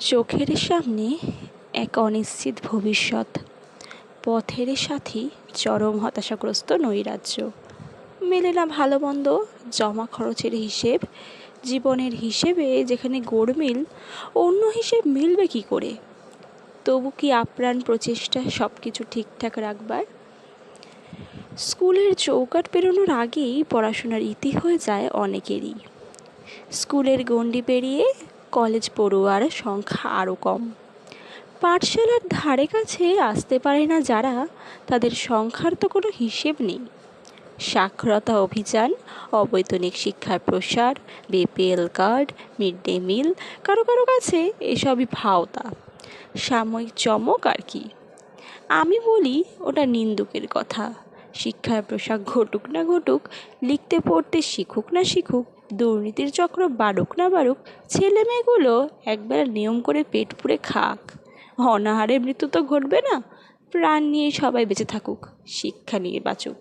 চোখের সামনে এক অনিশ্চিত ভবিষ্যৎ, পথের সাথী চরম হতাশাগ্রস্ত নৈরাজ্য, মেলে না ভালো মন্দ, জমা খরচের হিসেব, জীবনের হিসেবে যেখানে গোড়মিল, অন্য হিসেব মিলবে কি করে? তবু কি আপ্রাণ প্রচেষ্টা সব কিছু ঠিকঠাক রাখবার? স্কুলের চৌকাঠ পেরোনোর আগেই পড়াশোনার ইতি হয়ে যায় অনেকেরই। স্কুলের গণ্ডি পেরিয়ে কলেজ পড়ুয়ার সংখ্যা আরও কম। পাঠশালার ধারে কাছে আসতে পারে না যারা, তাদের সংখ্যার তো কোনো হিসেব নেই। সাক্ষরতা অভিযান, অবৈতনিক শিক্ষার প্রসার, BPL card, mid day meal, কারো কারো কাছে এসবই ভাওতা, সাময়িক চমক আর কি। আমি বলি ওটা নিন্দুকের কথা। শিক্ষার প্রসার ঘটুক না ঘটুক, লিখতে পড়তে শিখুক না শিখুক, দুর্নীতির চক্র বাড়ুক না বাড়ুক, ছেলে মেয়েগুলো একবেলা নিয়ম করে পেট পুড়ে খাক। অনাহারে মৃত্যু তো ঘটবে না, প্রাণ নিয়ে সবাই বেঁচে থাকুক, শিক্ষা নিয়ে বাঁচুক।